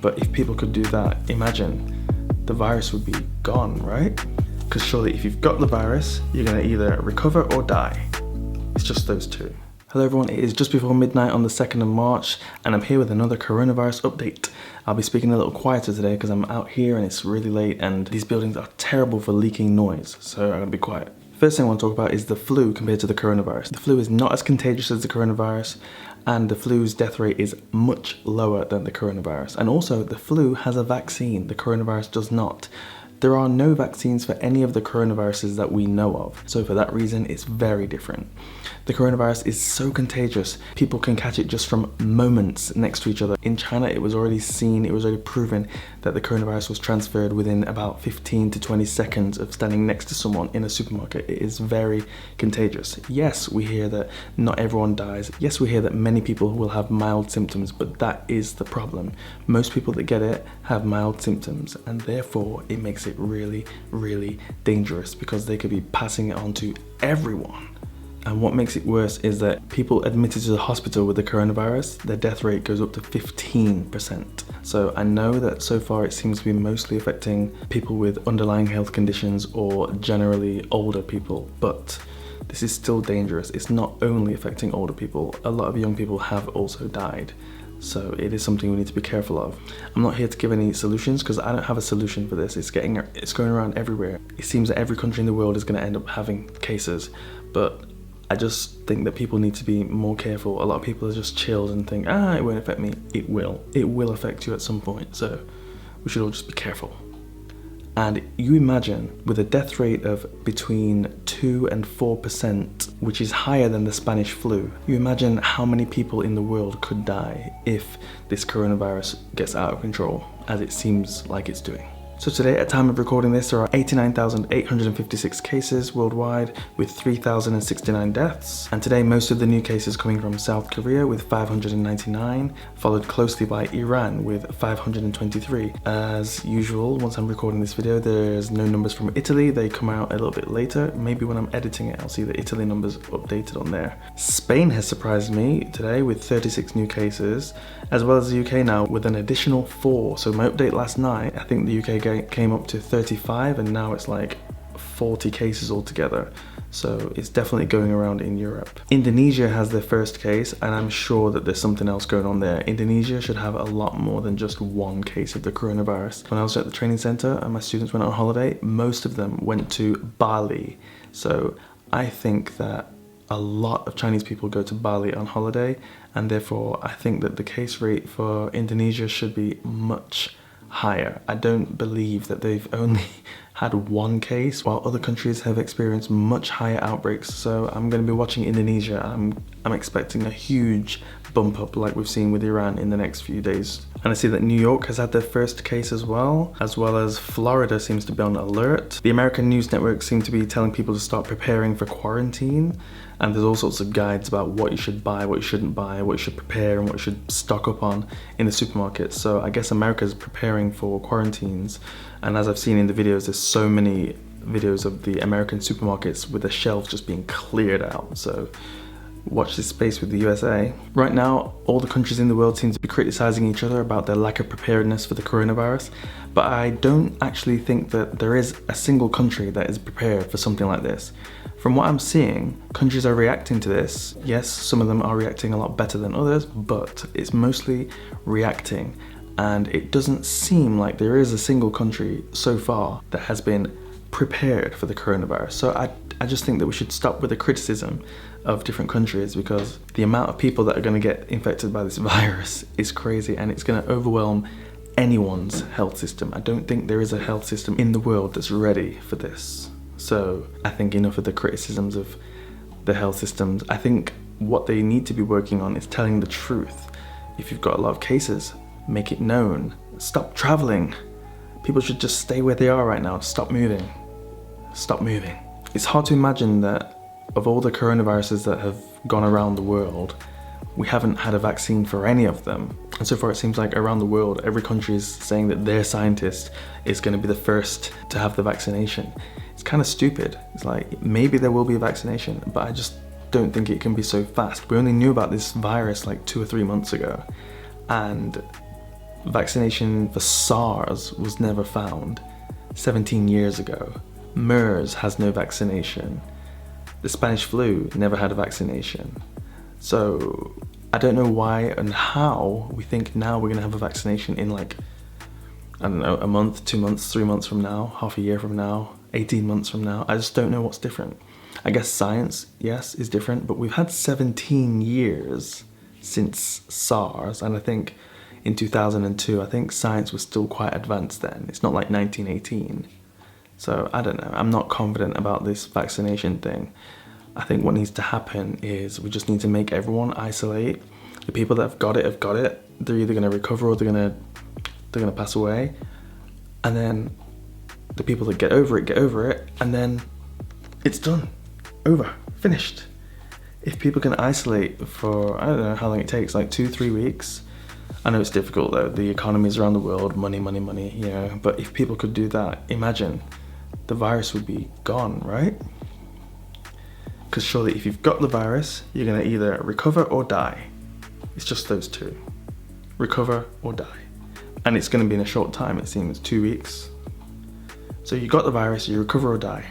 But if people could do that, imagine the virus would be gone, right? Because surely if you've got the virus, you're gonna either recover or die. It's just those two. Hello everyone, it is just before midnight on the 2nd of March and I'm here with another coronavirus update. I'll be speaking a little quieter today because I'm out here and it's really late and these buildings are terrible for leaking noise, so I'm gonna be quiet. First thing I want to talk about is the flu compared to the coronavirus. The flu is not as contagious as the coronavirus and the flu's death rate is much lower than the coronavirus. And also the flu has a vaccine, the coronavirus does not. There are no vaccines for any of the coronaviruses that we know of. So for that reason, it's very different. The coronavirus is so contagious, people can catch it just from moments next to each other. In China, it was already proven that the coronavirus was transferred within about 15 to 20 seconds of standing next to someone in a supermarket. It is very contagious. Yes, we hear that not everyone dies. Yes, we hear that many people will have mild symptoms, but that is the problem. Most people that get it have mild symptoms and therefore it makes it really, really dangerous because they could be passing it on to everyone. And what makes it worse is that people admitted to the hospital with the coronavirus, their death rate goes up to 15%. So I know that so far it seems to be mostly affecting people with underlying health conditions or generally older people, but this is still dangerous. It's not only affecting older people, a lot of young people have also died. So it is something we need to be careful of. I'm not here to give any solutions because I don't have a solution for this. It's going around everywhere. It seems that every country in the world is going to end up having cases, but I just think that people need to be more careful. A lot of people are just chilled and think, it won't affect me. It will. It will affect you at some point. So we should all just be careful. And you imagine with a death rate of between 2 and 4%, which is higher than the Spanish flu, you imagine how many people in the world could die if this coronavirus gets out of control, as it seems like it's doing. So today, at time of recording this, there are 89,856 cases worldwide with 3,069 deaths. And today, most of the new cases coming from South Korea with 599, followed closely by Iran with 523. As usual, once I'm recording this video, there's no numbers from Italy. They come out a little bit later. Maybe when I'm editing it, I'll see the Italy numbers updated on there. Spain has surprised me today with 36 new cases, as well as the UK now with an additional 4. So my update last night, I think the UK came up to 35 and now it's like 40 cases altogether. So it's definitely going around in Europe. Indonesia has their first case and I'm sure that there's something else going on there. Indonesia should have a lot more than just one case of the coronavirus. When I was at the training center and my students went on holiday, most of them went to Bali. So I think that a lot of Chinese people go to Bali on holiday and therefore I think that the case rate for Indonesia should be much higher. I don't believe that they've only had one case while other countries have experienced much higher outbreaks. So I'm going to be watching Indonesia. I'm expecting a huge bump up like we've seen with Iran in the next few days. And I see that New York has had their first case as well as Florida seems to be on alert. The American news networks seem to be telling people to start preparing for quarantine. And there's all sorts of guides about what you should buy, what you shouldn't buy, what you should prepare and what you should stock up on in the supermarkets. So I guess America's preparing for quarantines. And as I've seen in the videos, there's so many videos of the American supermarkets with the shelves just being cleared out. So watch this space with the USA. Right now, all the countries in the world seem to be criticizing each other about their lack of preparedness for the coronavirus, but I don't actually think that there is a single country that is prepared for something like this. From what I'm seeing, countries are reacting to this. Yes, some of them are reacting a lot better than others, but it's mostly reacting, and it doesn't seem like there is a single country so far that has been prepared for the coronavirus. So I just think that we should stop with the criticism of different countries because the amount of people that are going to get infected by this virus is crazy and it's going to overwhelm anyone's health system. I don't think there is a health system in the world that's ready for this. So I think enough of the criticisms of the health systems. I think what they need to be working on is telling the truth. If you've got a lot of cases, make it known. Stop traveling. People should just stay where they are right now. Stop moving. Stop moving. It's hard to imagine that of all the coronaviruses that have gone around the world, we haven't had a vaccine for any of them. And so far it seems like around the world, every country is saying that their scientist is going to be the first to have the vaccination. It's kind of stupid. It's like, maybe there will be a vaccination, but I just don't think it can be so fast. We only knew about this virus like 2 or 3 months ago. And vaccination for SARS was never found 17 years ago. MERS has no vaccination. The Spanish flu never had a vaccination. So I don't know why and how we think now we're gonna have a vaccination in like, I don't know, a month, 2 months, 3 months from now, half a year from now, 18 months from now. I just don't know what's different. I guess science, yes, is different, but we've had 17 years since SARS, and I think in 2002, I think science was still quite advanced then. It's not like 1918. So I don't know, I'm not confident about this vaccination thing. I think what needs to happen is we just need to make everyone isolate. The people that have got it. They're either gonna recover or they're gonna pass away. And then the people that get over it, and then it's done, over, finished. If people can isolate for, I don't know how long it takes, like 2-3 weeks. I know it's difficult though, the economies around the world, money, you know, but if people could do that, imagine the virus would be gone, right? Because surely if you've got the virus, you're gonna either recover or die. It's just those two, recover or die. And it's gonna be in a short time, it seems, 2 weeks. So you got the virus, you recover or die.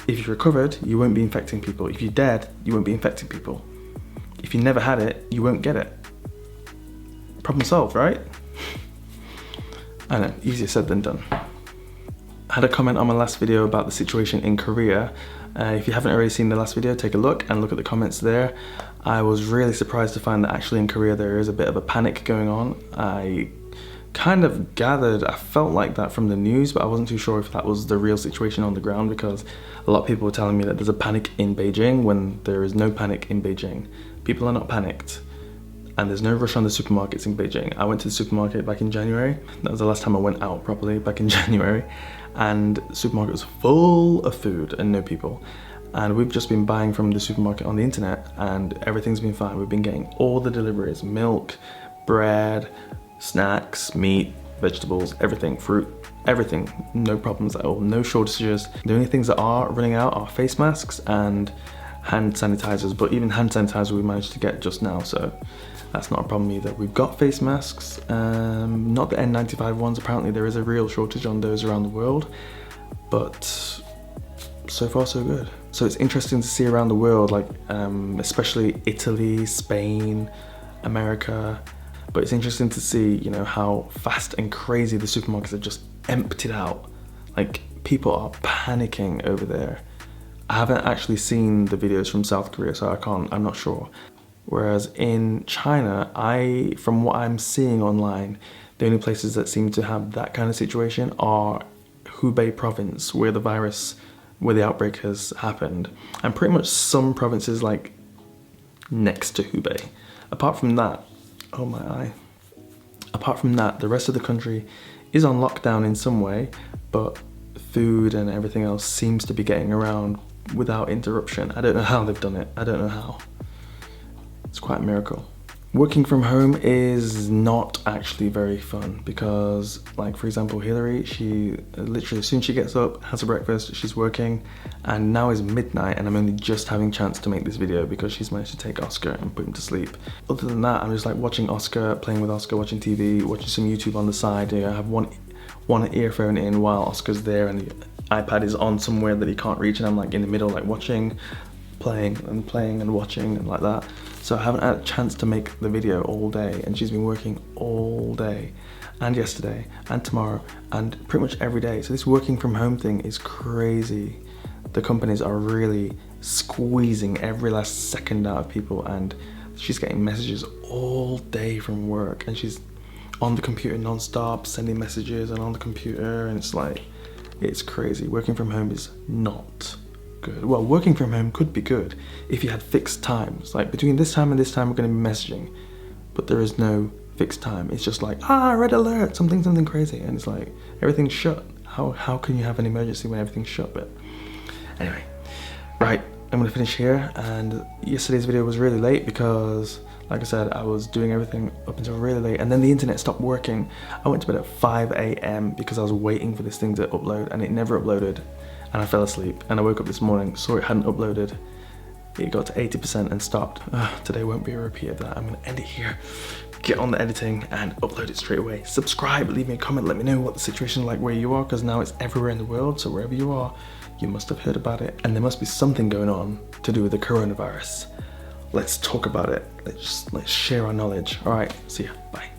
If you recovered, you won't be infecting people. If you're dead, you won't be infecting people. If you never had it, you won't get it. Problem solved, right? I know, easier said than done. I had a comment on my last video about the situation in Korea. If you haven't already seen the last video, take a look and look at the comments there. I was really surprised to find that actually in Korea there is a bit of a panic going on. I kind of gathered, I felt like that from the news, but I wasn't too sure if that was the real situation on the ground, because a lot of people were telling me that there's a panic in Beijing when there is no panic in Beijing. People are not panicked, and there's no rush on the supermarkets in Beijing. I went to the supermarket back in January. That was the last time I went out properly, back in January, and the supermarket was full of food and no people. And we've just been buying from the supermarket on the internet, and everything's been fine. We've been getting all the deliveries, milk, bread, snacks, meat, vegetables, everything, fruit, everything, no problems at all, no shortages. The only things that are running out are face masks and hand sanitizers, but even hand sanitizer we managed to get just now, so that's not a problem either. We've got face masks, not the N95 ones. Apparently there is a real shortage on those around the world, but so far so good. So it's interesting to see around the world, like especially Italy, Spain, America. But it's interesting to see, you know, how fast and crazy the supermarkets are just emptied out. Like, people are panicking over there. I haven't actually seen the videos from South Korea, so I'm not sure. Whereas in China, from what I'm seeing online, the only places that seem to have that kind of situation are Hubei province, where the outbreak has happened, and pretty much some provinces like next to Hubei. Apart from that, oh my eye. Apart from that, the rest of the country is on lockdown in some way, but food and everything else seems to be getting around without interruption. I don't know how they've done it. I don't know how. It's quite a miracle. Working from home is not actually very fun because, like, for example, Hillary, she literally, as soon as she gets up, has her breakfast, she's working, and now is midnight and I'm only just having a chance to make this video because she's managed to take Oscar and put him to sleep. Other than that, I'm just like watching Oscar, playing with Oscar, watching TV, watching some YouTube on the side. You know, I have one earphone in while Oscar's there and the iPad is on somewhere that he can't reach, and I'm like in the middle, like watching, playing and watching and like that. So I haven't had a chance to make the video all day, and she's been working all day and yesterday and tomorrow and pretty much every day. So this working from home thing is crazy. The companies are really squeezing every last second out of people, and she's getting messages all day from work, and she's on the computer non-stop sending messages and on the computer, and it's like, it's crazy. Working from home is not good. Well, working from home could be good if you had fixed times, like between this time and this time we're going to be messaging, but there is no fixed time. It's just like, red alert, something crazy, and it's like everything's shut. How can you have an emergency when everything's shut? But anyway, right, I'm gonna finish here. And yesterday's video was really late because, like I said, I was doing everything up until really late, and then the internet stopped working. I went to bed at 5 a.m. because I was waiting for this thing to upload, and it never uploaded. And I fell asleep, and I woke up this morning, saw it hadn't uploaded. It got to 80% and stopped. Today won't be a repeat of that. I'm gonna end it here. get on the editing and upload it straight away. Subscribe, leave me a comment, let me know what the situation is like where you are, because now it's everywhere in the world, so wherever you are, you must have heard about it, and there must be something going on to do with the coronavirus. Let's talk about it. Let's share our knowledge. All right, see ya, bye.